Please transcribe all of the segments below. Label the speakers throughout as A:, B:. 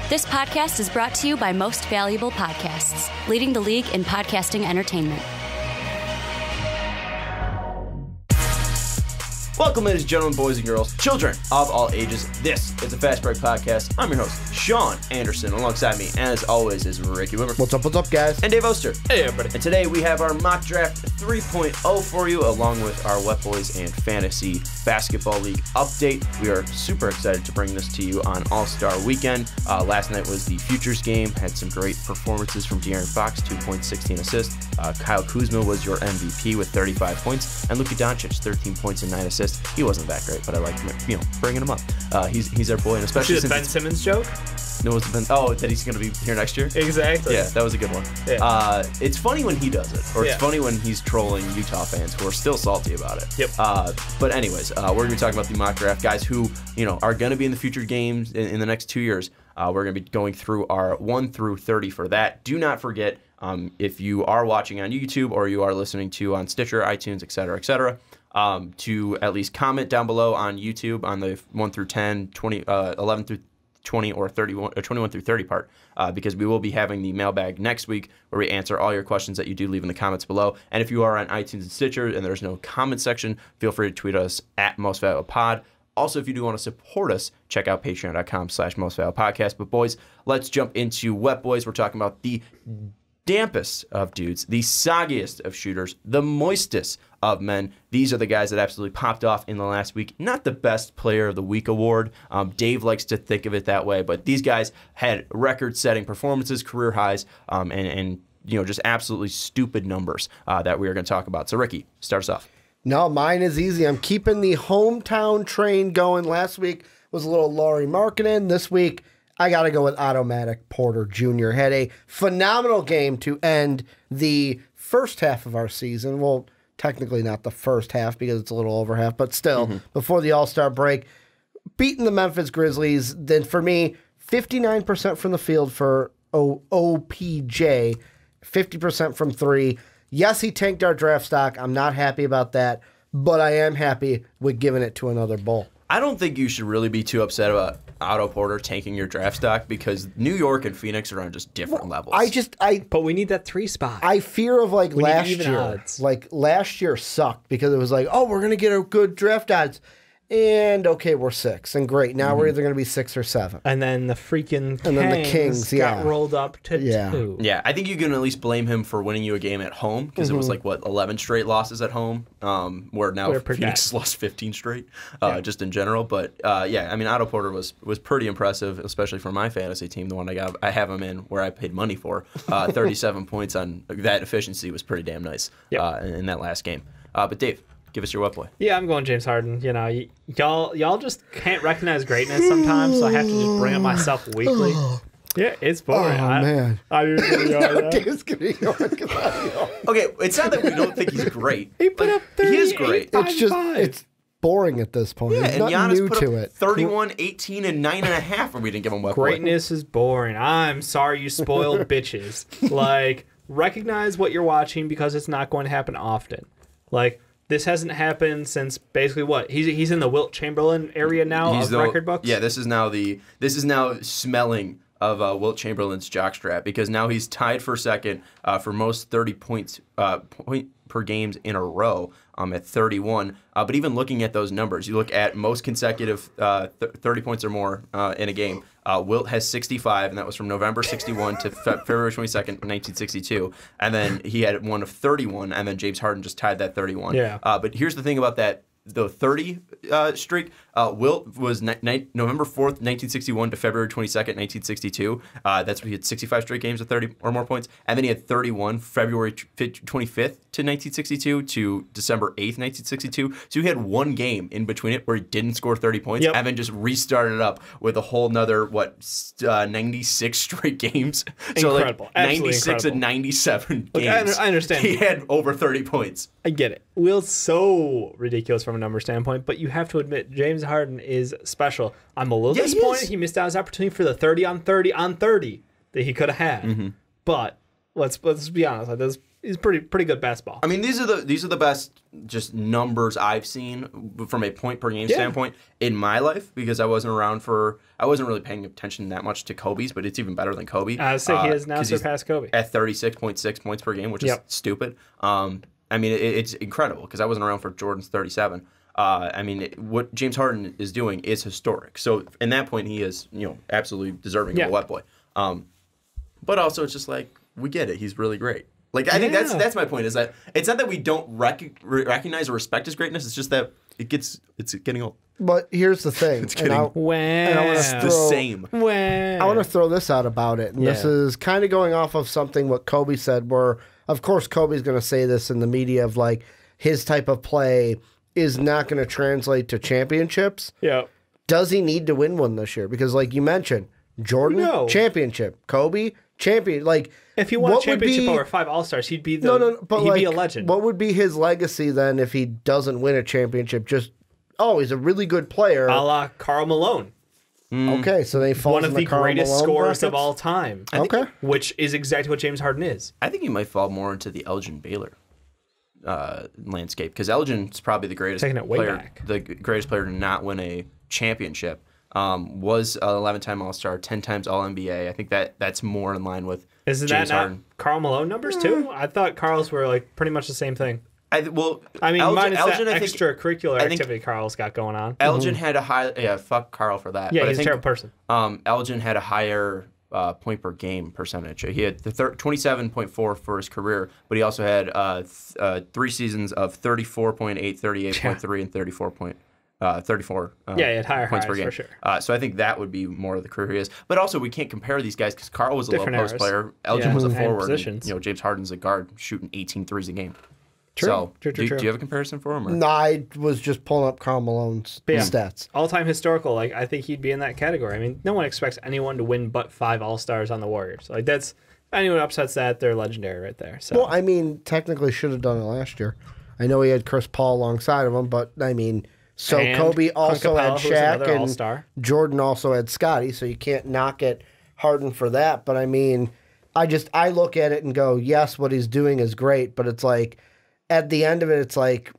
A: This podcast is brought to you by Most Valuable Podcasts, leading the league in podcasting entertainment.
B: Welcome, ladies and gentlemen, boys and girls, children of all ages. This is the Fast Break Podcast. I'm your host, Sean Anderson. Alongside me, as always, is Ricky Widmer.
C: What's up, guys?
B: And Dave Oster.
D: Hey, everybody.
B: And today we have our mock draft 3.0 for you, along with our WET BOIZ and Fantasy Basketball League update. We are super excited to bring this to you on All-Star Weekend. Last night was the Futures game. Had some great performances from De'Aaron Fox, 2 points, 16 assists. Kyle Kuzma was your MVP with 35 points. And Luka Doncic, 13 points and 9 assists. He wasn't that great, but I liked him, bringing him up. He's our boy, and especially
D: since Ben Simmons joke.
B: No, that he's going to be here next year?
D: Exactly.
B: Yeah, that was a good one. Yeah. It's funny when he does it, or it's funny when he's trolling Utah fans who are still salty about it.
D: Yep.
B: But anyways, we're going to be talking about the mock draft. Guys who, are going to be in the future games in the next 2 years. We're going to be going through our 1 through 30 for that. Do not forget, if you are watching on YouTube or you are listening to on Stitcher, iTunes, etc., to at least comment down below on YouTube on the 1 through 10, 20, 11 through 20, or 31 or 21 through 30 part, because we will be having the mailbag next week where we answer all your questions that you do leave in the comments below. And if you are on iTunes and Stitcher and there's no comment section, feel free to tweet us at MostValuablePod. Also, if you do want to support us, check out patreon.com/MostValuablePodcast. But boys, let's jump into WET BOIZ. We're talking about the dampest of dudes, the soggiest of shooters, the moistest of men. These are the guys that absolutely popped off in the last week. Not the best player of the week award. Dave likes to think of it that way, but these guys had record-setting performances, career highs, and just absolutely stupid numbers that we are going to talk about. So Ricky, start us off.
C: No, mine is easy. I'm keeping the hometown train going. Last week was a little Laurie Markkinen. This week, I got to go with Automatic Porter Jr. Had a phenomenal game to end the first half of our season. Well, technically not the first half because it's a little over half, but still, before the All-Star break, beating the Memphis Grizzlies. Then for me, 59% from the field for OPJ, 50% from three. Yes, he tanked our draft stock. I'm not happy about that, but I am happy with giving it to another Bull.
B: I don't think you should really be too upset about Otto Porter taking your draft stock because New York and Phoenix are on just different levels.
D: But we need that 3 spot.
C: I fear of last year.
D: Odds.
C: Like last year sucked because it was like, oh, we're gonna get a good draft odds, and okay, we're 6 and great. Now we're either gonna be 6 or 7.
D: And then the Kings got rolled up to 2.
B: Yeah, I think you can at least blame him for winning you a game at home because it was 11 straight losses at home, where now Phoenix has lost 15 straight, just in general. But Otto Porter was pretty impressive, especially for my fantasy team, the one I have him in where I paid money for. 37 points on that efficiency was pretty damn nice in that last game. But Dave, give us your WET boy.
D: Yeah, I'm going James Harden. Y'all just can't recognize greatness sometimes, so I have to just bring it myself weekly. Yeah, it's boring.
C: Oh, man.
B: Dave's gonna Okay, it's not that we don't think he's great.
D: He put up 38.
B: He is great.
C: It's boring at this point.
B: Yeah,
C: He's
B: and
C: not
B: Giannis
C: new
B: put
C: to
B: up
C: it.
B: 31, 18, and 9.5 when we didn't give him WET boy.
D: Greatness is boring. I'm sorry, you spoiled bitches. Recognize what you're watching because it's not going to happen often. This hasn't happened since basically what? He's in the Wilt Chamberlain area now of record books?
B: Yeah, this is now smelling of Wilt Chamberlain's jockstrap because now he's tied for second for most 30 points point per games in a row at 31. But even looking at those numbers, you look at most consecutive 30 points or more in a game. Wilt has 65, and that was from November 61 to February 22nd, 1962. And then he had one of 31, and then James Harden just tied that 31.
D: Yeah.
B: But here's the thing about that. The 30 streak, Wilt was November 4th, 1961 to February 22nd, 1962. That's when he had 65 straight games of 30 or more points. And then he had 31 February 25th to 1962 to December 8th, 1962. So he had one game in between it where he didn't score 30 points and then just restarted up with a whole nother, 96 straight games. So
D: incredible.
B: 96
D: incredible.
B: and 97 games.
D: I understand.
B: He had over 30 points.
D: I get it. Wilt's so ridiculous from a number standpoint, but you have to admit James Harden is special. I'm a little disappointed he missed out his opportunity for the 30 on 30 on 30 that he could have had. But let's be honest. He's pretty good basketball.
B: I mean, these are the best just numbers I've seen from a point per game standpoint in my life, because I wasn't really paying attention that much to Kobe's, but it's even better than Kobe.
D: I would say he has now surpassed Kobe
B: at 36.6 points per game, which is stupid. I mean, it's incredible because I wasn't around for Jordan's 37. I mean, what James Harden is doing is historic. So in that point, he is absolutely deserving of a wet boy. But also, it's just like, we get it. He's really great. Like, I think that's my point, is that it's not that we don't recognize or respect his greatness. It's just that it's getting old.
C: But here's the thing.
B: It's getting
C: I want to throw this out about it. And this is kind of going off of something what Kobe said, where, of course, Kobe's going to say this in the media of, like, his type of play is not going to translate to championships.
D: Yeah.
C: Does he need to win one this year? Because, like you mentioned, Jordan, championship. Kobe, champion. Like,
D: if he won a championship over 5 All-Stars, he'd be be a legend.
C: What would be his legacy then if he doesn't win a championship? Just, he's a really good player.
D: A la Karl Malone.
C: Okay, so they fall
D: one of the greatest
C: Malone
D: scorers
C: brackets?
D: of all time.
C: Okay.
D: Which is exactly what James Harden is.
B: I think he might fall more into the Elgin Baylor landscape, because Elgin's probably the greatest player to not win a championship. Was an 11-time All-Star, 10 times All-NBA. I think that's more in line with
D: Isn't
B: James
D: that not
B: Harden.
D: Karl Malone numbers too? I thought Karl's were like pretty much the same thing.
B: Minus
D: that extracurricular activity Karl's got going on.
B: Elgin had a high. Fuck Karl for that.
D: Yeah, he's a terrible person.
B: Elgin had a higher point per game percentage. He had 27.4 for his career, but he also had 3 seasons of 34.8, 38.3, and 34. He had higher
D: points
B: per game
D: for sure.
B: So I think that would be more of the career he is. But also, we can't compare these guys because Karl was a
D: Different
B: low post
D: eras.
B: player. Elgin was a
D: And
B: forward.
D: positions.
B: And, James Harden's a guard shooting 18 threes a game.
D: True.
B: So,
D: True.
B: Do you have a comparison for him? Or?
C: No, I was just pulling up Karl Malone's stats.
D: All-time historical. Like, I think he'd be in that category. I mean, no one expects anyone to win but 5 All-Stars on the Warriors. Like, that's anyone upsets that, they're legendary right there. So.
C: Well, I mean, technically should have done it last year. I know he had Chris Paul alongside of him, but I mean, so
D: and
C: Kobe also had Shaq and
D: All-Star.
C: Jordan also had Scotty, so you can't knock it Harden for that. But I mean, I look at it and go, yes, what he's doing is great, but it's like, at the end of it, it's like,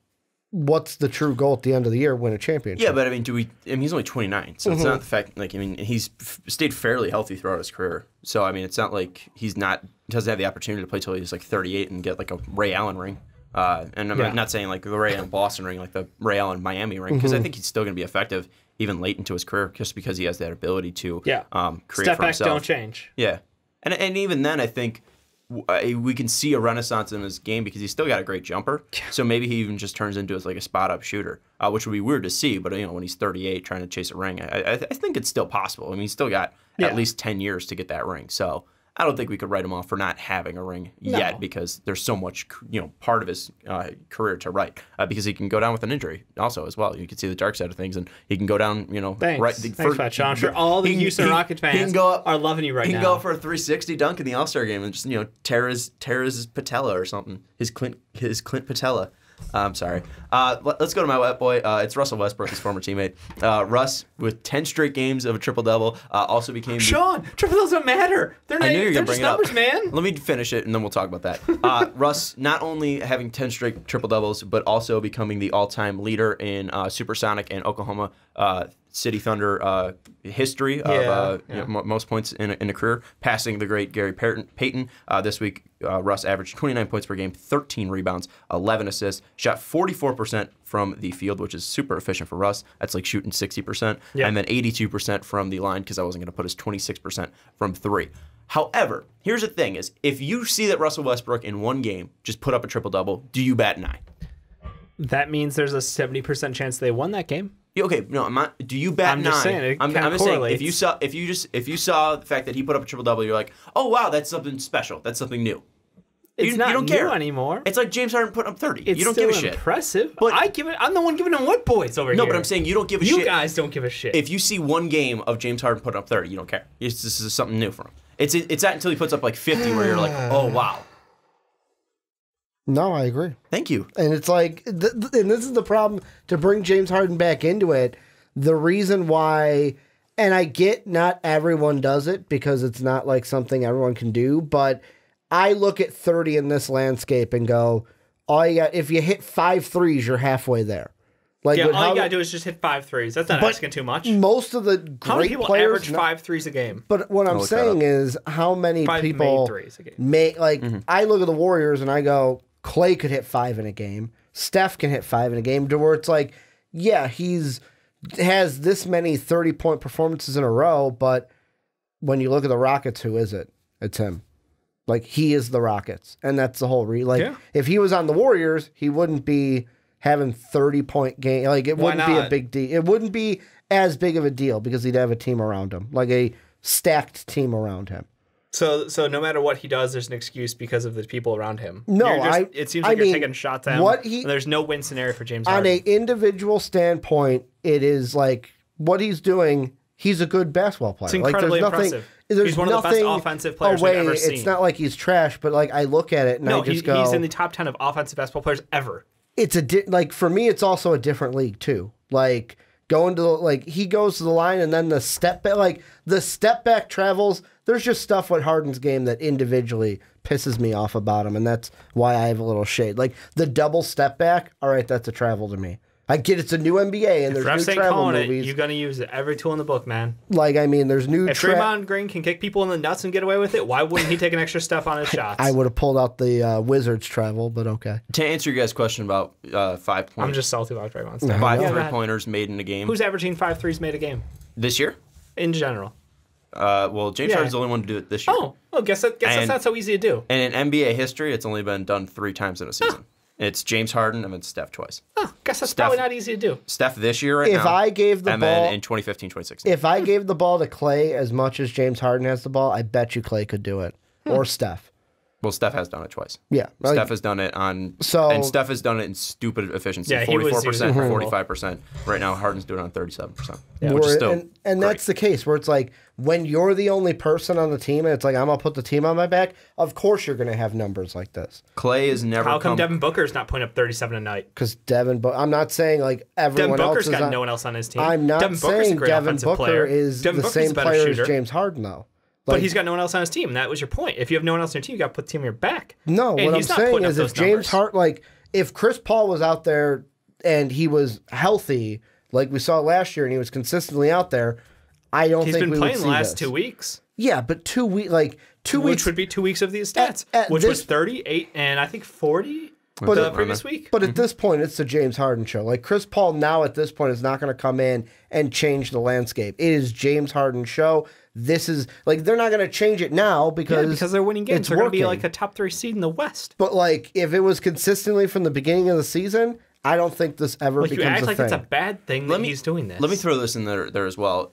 C: what's the true goal at the end of the year? Win a championship.
B: Yeah, but I mean, he's only 29, so it's not the fact. Like, I mean, he's stayed fairly healthy throughout his career. So I mean, it's not like doesn't have the opportunity to play till he's like 38 and get like a Ray Allen ring. And I'm not saying like the Ray Allen Boston ring, like the Ray Allen Miami ring, because I think he's still going to be effective even late into his career, just because he has that ability to create
D: Step
B: for
D: back,
B: himself.
D: don't change.
B: Yeah, and even then, I think we can see a renaissance in his game because he's still got a great jumper. So maybe he even just turns into like a spot up shooter, which would be weird to see. But when he's 38 trying to chase a ring, I think it's still possible. I mean, he's still got at least 10 years to get that ring. So I don't think we could write him off for not having a ring yet, because there's so much part of his career to write, because he can go down with an injury also as well. You can see the dark side of things, and he can go down.
D: Thanks, Fat Sean. I'm sure all the Houston Rockets fans are loving you right now.
B: He can go up for a 360 dunk in the All-Star game and just tear his patella or something. His Clint patella. I'm sorry. Let's go to my wet boy. It's Russell Westbrook, his former teammate. Russ, with 10 straight games of a triple-double, also became...
D: Sean, triple-doubles don't matter. They're just numbers, man.
B: Let me finish it, and then we'll talk about that. Russ not only having 10 straight triple-doubles, but also becoming the all-time leader in Supersonic and Oklahoma City Thunder history of most points in a career, passing the great Gary Payton. This week, Russ averaged 29 points per game, 13 rebounds, 11 assists, shot 44% from the field, which is super efficient for Russ. That's like shooting 60%, and then 82% from the line, because I wasn't going to put his 26% from 3. However, here's the thing: is if you see that Russell Westbrook in one game just put up a triple-double, do you bat an eye?
D: That means there's a 70% chance they won that game.
B: Okay, no, I'm not. Do you bat
D: I'm
B: nine?
D: just saying.
B: I'm just saying. If you saw the fact that he put up a triple double, you're like, oh wow, that's something special. That's something new.
D: You don't care anymore.
B: It's like James Harden putting up 30.
D: It's
B: you don't give a shit.
D: Impressive. But I'm the one giving them wet boys over here.
B: No, but I'm saying you don't give a shit.
D: You guys don't give a shit.
B: If you see one game of James Harden putting up 30, you don't care. This is something new for him. It's not until he puts up like 50 where you're like, oh wow.
C: No, I agree.
B: Thank you.
C: And it's like, and this is the problem to bring James Harden back into it. The reason why, and I get not everyone does it because it's not like something everyone can do, but I look at 30 in this landscape and go, all you got, if you hit 5 threes, you're halfway there. Like
D: all you gotta do is just hit 5 threes. That's not asking too much.
C: Most of the great
D: how many people
C: players
D: average 5 threes a game?
C: But what I'm saying is, how many
D: 5
C: people
D: made threes a game.
C: make I look at the Warriors and I go, Clay could hit 5 in a game. Steph can hit 5 in a game. To where it's like, yeah, has this many 30-point performances in a row, but when you look at the Rockets, who is it? It's him. Like, he is the Rockets, and that's the whole if he was on the Warriors, he wouldn't be having 30-point game. Like, it wouldn't be a big deal. It wouldn't be as big of a deal because he'd have a team around him, like a stacked team around him.
D: So no matter what he does, there's an excuse because of the people around him.
C: No,
D: it seems like you're taking shots at him. And there's no win scenario for James Harden.
C: On an individual standpoint, it is like what he's doing. He's a good basketball player.
D: It's incredibly impressive. He's one of the best offensive players we've ever seen.
C: It's not like he's trash, but like I look at it and I just go,
D: he's in the top 10 of offensive basketball players ever.
C: It's like for me, it's also a different league too. Like going to he goes to the line and then the step back travels. There's just stuff with Harden's game that individually pisses me off about him, and that's why I have a little shade. Like the double step back. All right, that's a travel to me. I get it's a new NBA and there's new travel movies.
D: You're gonna use every tool in the book, man.
C: Like I mean, there's new.
D: If Draymond Green can kick people in the nuts and get away with it, why wouldn't he take an extra step on his shots?
C: I would have pulled out the Wizards travel, but okay.
B: To answer your guys' question about 5 points,
D: I'm just salty about Draymond's stuff.
B: 5 3-pointers made in a game.
D: Who's averaging 5 threes made a game
B: this year?
D: In general.
B: Well, James Harden's the only one to do it this year.
D: Oh, well, guess that's not so easy to do.
B: And in NBA history, it's only been done 3 times in a season. It's James Harden and then Steph twice.
D: Oh, guess that's probably not easy to do.
B: Steph this year now.
C: If I gave the ball...
B: then in 2015, 2016.
C: If I gave the ball to Clay as much as James Harden has the ball, I bet you Clay could do it. Or Steph.
B: Well, Steph has done it twice.
C: Yeah.
B: Steph has done it and Steph has done it in stupid efficiency.
D: Yeah,
B: 44%, 45%. Right now, Harden's doing it on 37%.
C: Yeah.
B: Which is still
C: and that's the case where it's like, when you're the only person on the team and it's like, I'm going to put the team on my back, of course you're going to have numbers like this.
B: Clay is never
D: How come Devin Booker's not putting up 37 a night?
C: Because I'm not saying like everyone
D: Devin Booker's
C: else is
D: got no one else on his team.
C: I'm not saying Devin Booker
D: player.
C: is the same player as James Harden, though.
D: But he's got no one else on his team. That was your point. If you have no one else on your team, you got to put the team on your back.
C: No,
D: and
C: what I'm saying is if James Harden, if Chris Paul was out there and he was healthy, like we saw last year, and he was consistently out there, I don't think we would see this. He's been playing the last
D: 2 weeks.
C: Yeah, but 2 weeks,
D: which would be 2 weeks of these stats, which was 38 and I think 40 the previous week.
C: But at this point, it's the James Harden show. Like Chris Paul now at this point is not going to come in and change the landscape. It is James Harden's show. This is they're not going to change it now because
D: they're winning games. They're going to be like a top 3 seed in the West.
C: But if it was consistently from the beginning of the season, I don't think this ever becomes a thing. You act like
D: it's a bad thing that he's doing this.
B: Let me throw this in there as well.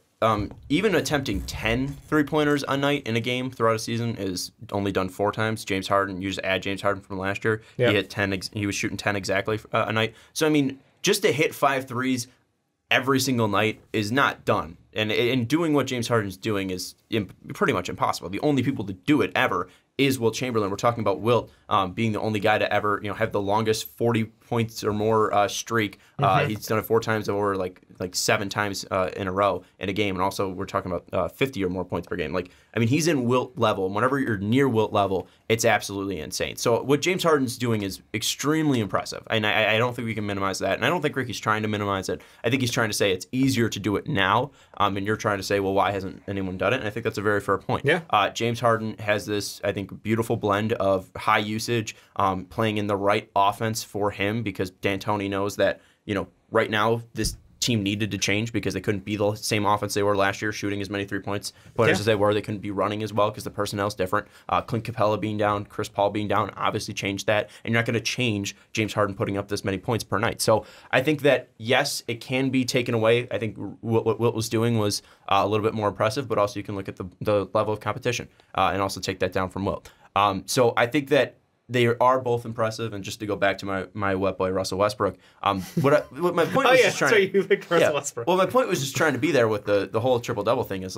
B: Even attempting 10 3-pointers a night in a game throughout a season is only done 4 times. James Harden, you just add James Harden from last year. Yep. He hit 10. He was shooting 10 exactly a night. So I mean, just to hit 5 threes every single night is not done. And doing what James Harden's doing is pretty much impossible. The only people to do it ever is Wilt Chamberlain. We're talking about Wilt being the only guy to ever have the longest 40 points or more streak. He's done it 4 times or like 7 times in a row in a game. And also we're talking about 50 or more points per game. He's in Wilt level. And whenever you're near Wilt level, it's absolutely insane. So what James Harden's doing is extremely impressive. And I don't think we can minimize that. And I don't think Ricky's trying to minimize it. I think he's trying to say it's easier to do it now. And you're trying to say, well, why hasn't anyone done it? And I think that's a very fair point.
D: Yeah.
B: James Harden has this, I think, beautiful blend of high usage, playing in the right offense for him because D'Antoni knows that, right now this team needed to change because they couldn't be the same offense they were last year, shooting as many 3-point pointers as they were. They couldn't be running as well because the personnel's different. Clint Capella being down, Chris Paul being down, obviously changed that. And you're not going to change James Harden putting up this many points per night. So I think that, yes, it can be taken away. I think what Wilt was doing was a little bit more impressive, but also you can look at the level of competition and also take that down from Wilt. So I think that they are both impressive, and just to go back to my wet boy Russell Westbrook, what my point was just trying.
D: So you picked Russell Westbrook.
B: Well, my point was just trying to be there with the whole triple double thing. Is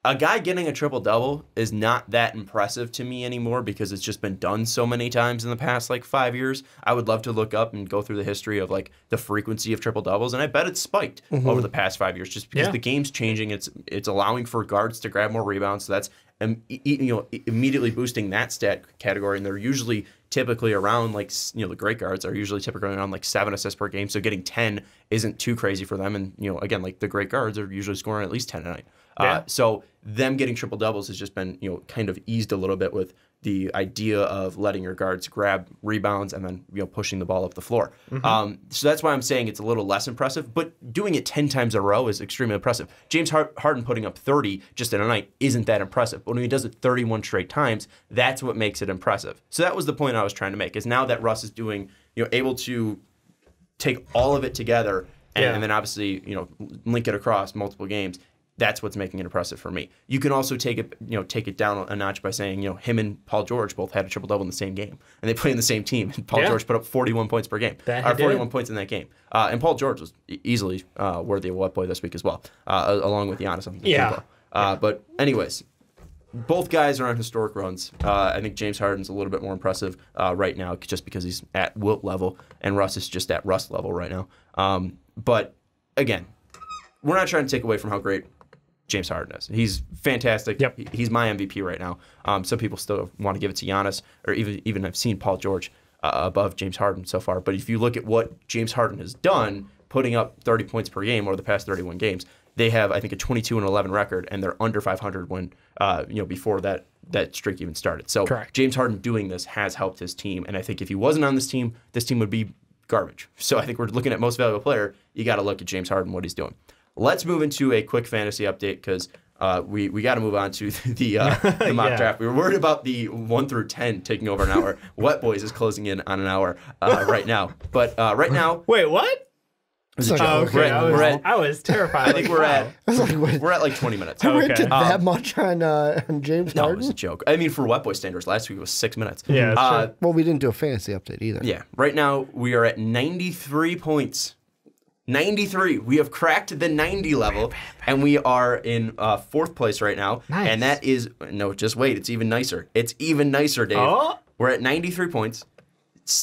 B: a guy getting a triple-double is not that impressive to me anymore because it's just been done so many times in the past, 5 years. I would love to look up and go through the history of, the frequency of triple-doubles, and I bet it's spiked over the past 5 years just because the game's changing. It's allowing for guards to grab more rebounds, so that's immediately boosting that stat category, and they're usually typically around, the great guards are usually typically around, 7 assists per game, so getting 10 isn't too crazy for them, and, again, the great guards are usually scoring at least 10 a night. So them getting triple doubles has just been, kind of eased a little bit with the idea of letting your guards grab rebounds and then, pushing the ball up the floor. So that's why I'm saying it's a little less impressive, but doing it 10 times in a row is extremely impressive. James Harden putting up 30 just in a night isn't that impressive, but when he does it 31 straight times, that's what makes it impressive. So that was the point I was trying to make, is now that Russ is doing, able to take all of it together and then obviously, link it across multiple games. That's what's making it impressive for me. You can also take it down a notch by saying, him and Paul George both had a triple-double in the same game, and they play in the same team. And Paul George put up 41 points per game, or 41 points in that game. And Paul George was easily worthy of Wet Boy this week as well, along with Giannis. But anyways, both guys are on historic runs. I think James Harden's a little bit more impressive right now just because he's at Wilt level, and Russ is just at Russ level right now. But again, we're not trying to take away from how great James Harden is. He's fantastic.
D: Yep.
B: He's my MVP right now. Some people still want to give it to Giannis, or even I've seen Paul George above James Harden so far. But if you look at what James Harden has done, putting up 30 points per game over the past 31 games, they have, I think, a 22-11 record, and they're under 500 when before that streak even started. So
D: Correct.
B: James Harden doing this has helped his team, and I think if he wasn't on this team would be garbage. So I think we're looking at most valuable player. You got to look at James Harden, what he's doing. Let's move into a quick fantasy update because we got to move on to the mock draft. We were worried about the 1 through 10 taking over an hour. Wet Boys is closing in on an hour right now. But right now...
D: Wait, what?
B: It was a joke.
D: I was terrified.
B: I think we're at 20 minutes.
C: I rented that much on James Harden?
B: No, it was a joke. I mean, for Wet Boy standards, last week it was 6 minutes.
D: Yeah, that's true.
C: Well, we didn't do a fantasy update either.
B: Yeah. Right now, we are at 93 points. 93. We have cracked the 90 level, and we are in fourth place right now.
D: Nice.
B: And that is, no, just wait. It's even nicer. It's even nicer, Dave.
D: Oh.
B: We're at 93 points.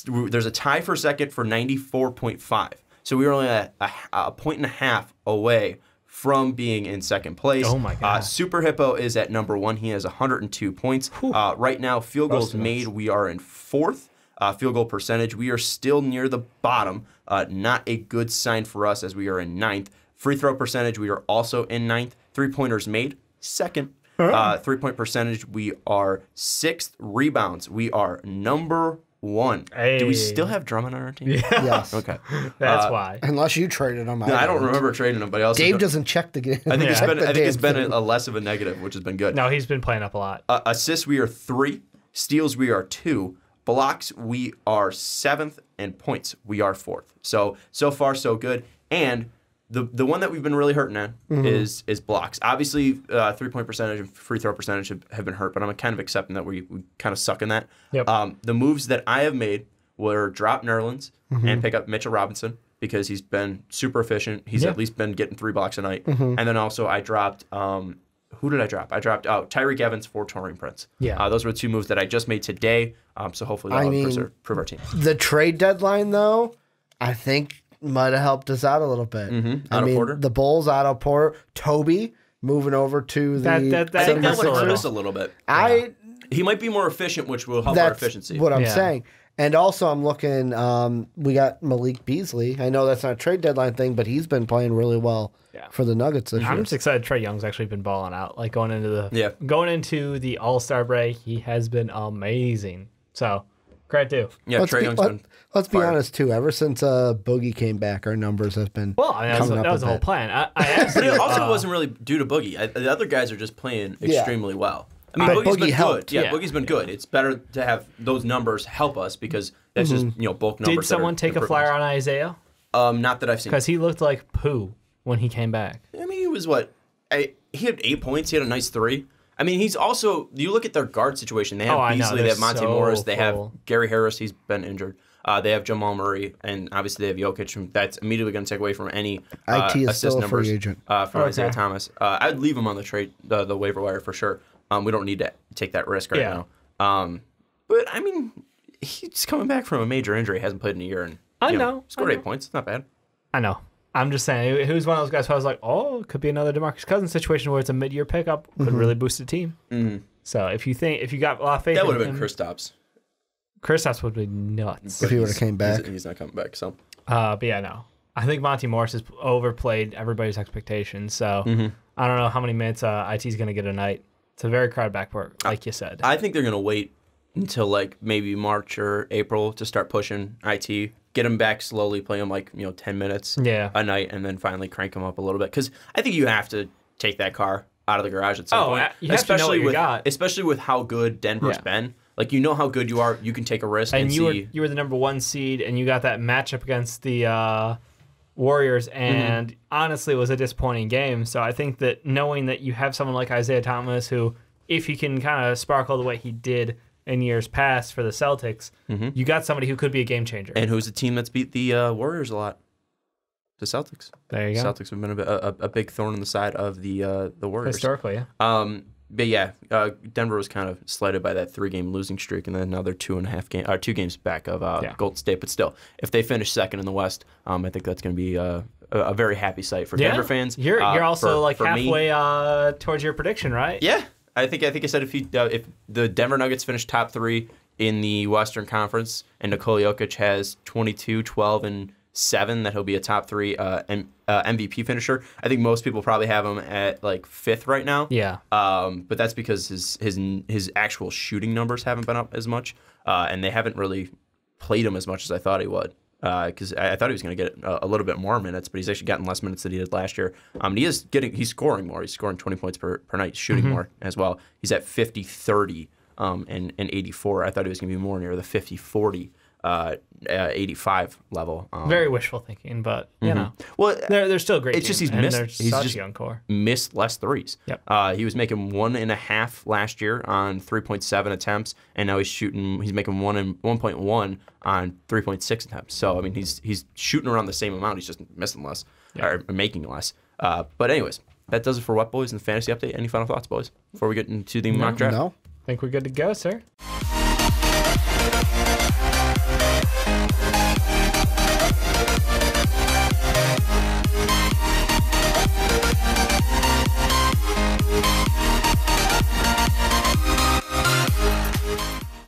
B: There's a tie for second for 94.5. So we were only a point and a half away from being in second place.
D: Oh, my God.
B: Super Hippo is at number 1. He has 102 points. Right now, field goals made, we are in fourth. Field goal percentage, we are still near the bottom. Not a good sign for us as we are in ninth. Free throw percentage, we are also in ninth. Three-pointers made, second. Three-point percentage, we are sixth. Rebounds, we are number 1.
D: Hey.
B: Do we still have Drummond on our team?
C: Yeah. Yes.
B: Okay.
D: That's why.
C: Unless you traded him.
B: No, I don't remember trading him, but
C: Dave doesn't check the game.
B: I think it's been a less of a negative, which has been good.
D: No, he's been playing up a lot.
B: Assists, we are 3. Steals, we are 2. Blocks, we are 7th, and points, we are 4th. So far, so good. And the one that we've been really hurting at is blocks. Obviously, 3-point percentage and free throw percentage have been hurt, but I'm kind of accepting that we kind of suck in that.
D: Yep.
B: The moves that I have made were drop Nerlens and pick up Mitchell Robinson because he's been super efficient. He's at least been getting 3 blocks a night. And then also I dropped... who did I drop? I dropped Tyreek Evans for Taurean Prince.
D: Yeah.
B: Those were 2 moves that I just made today. So hopefully that'll prove our team.
C: The trade deadline, though, I think might have helped us out a little bit.
B: Otto Porter?
C: The Bulls, Otto Porter, Toby moving over to the...
D: I think
B: That would hurt
C: 76ers.
B: us a little bit. He might be more efficient, which will help our efficiency.
C: That's what I'm saying. And also, I'm looking, we got Malik Beasley. I know that's not a trade deadline thing, but he's been playing really well for the Nuggets this year.
D: I'm just excited Trae Young's actually been balling out. Like going into the All-Star break, he has been amazing. So, credit too.
B: Yeah, Trae Young's been
C: Let's be honest, too. Ever since Boogie came back, our numbers have been
D: that was the whole plan. I
B: but it also wasn't really due to Boogie. The other guys are just playing extremely well. I mean, Boogie's been
C: helped.
B: good. Yeah, Boogie's been good. It's better to have those numbers help us because that's just bulk numbers.
D: Did someone take a flyer on Isaiah?
B: Not that I've seen.
D: Because he looked like poo when he came back.
B: I mean, he was he had 8 points. He had a nice 3. I mean, he's also. You look at their guard situation. They have Beasley. They have Monte Morris. They have Gary Harris. He's been injured. They have Jamal Murray, and obviously they have Jokic. That's immediately going to take away from any
C: IT is
B: assist
C: still a
B: numbers
C: free agent.
B: from Isaiah Thomas. I'd leave him on the waiver wire for sure. We don't need to take that risk right now. But I mean, he's coming back from a major injury. Hasn't played in a year, and
D: I know.
B: Scored 8 points. Not bad.
D: I know. I'm just saying, who's one of those guys who I was like, oh, it could be another DeMarcus Cousins situation where it's a mid-year pickup, could really boost the team. So if you got a lot of faith,
B: that would have been Kristaps.
D: Kristaps would be nuts
C: if he would have came back.
B: He's not coming back. So,
D: but yeah, no. I think Monty Morris has overplayed everybody's expectations. So I don't know how many minutes IT's going to get a night. It's a very crowded backcourt, like you said.
B: I think they're going to wait until like maybe March or April to start pushing IT. Get him back slowly, play him like 10 minutes a night, and then finally crank him up a little bit. Because I think you have to take that car out of the garage at some point.
D: You have to know what you got.
B: Especially with how good Denver's been. Like, you know how good you are. You can take a risk and
D: you were the number 1 seed, and you got that matchup against the Warriors, and honestly, it was a disappointing game. So I think that knowing that you have someone like Isaiah Thomas, who, if he can kind of sparkle the way he did in years past for the Celtics, you got somebody who could be a game changer.
B: And who's a team that's beat the Warriors a lot? The Celtics.
D: There you go.
B: Celtics have been a big thorn in the side of the Warriors.
D: Historically, yeah.
B: But yeah, Denver was kind of slighted by that 3-game losing streak, and then now they're 2 games back of Golden State. But still, if they finish second in the West, I think that's going to be a very happy sight for Denver fans.
D: You're also halfway towards your prediction, right?
B: Yeah, I think I said if the Denver Nuggets finish top 3 in the Western Conference, and Nikola Jokic has 22, 12, and 7, that he'll be a top 3 MVP finisher. I think most people probably have him at like 5th right now.
D: Yeah.
B: But that's because his actual shooting numbers haven't been up as much, and they haven't really played him as much as I thought he would. Because I thought he was going to get a little bit more minutes, but he's actually gotten less minutes than he did last year. He's scoring more. He's scoring 20 points per night, shooting more as well. He's at 50, 30, and 84. I thought he was going to be more near the 50, 40. 85 level.
D: Very wishful thinking, but you know,
B: well,
D: they're still great.
B: It's just
D: he's
B: just
D: young core.
B: Missed less threes.
D: Yep.
B: He was making 1.5 last year on 3.7 attempts, and now he's making 1.1 on 3.6 attempts. So I mean, he's shooting around the same amount. He's just missing less or making less. But anyways, that does it for Wet Boys and the fantasy update. Any final thoughts, boys, before we get into the mock draft?
C: No.
D: I think we're good to go, sir.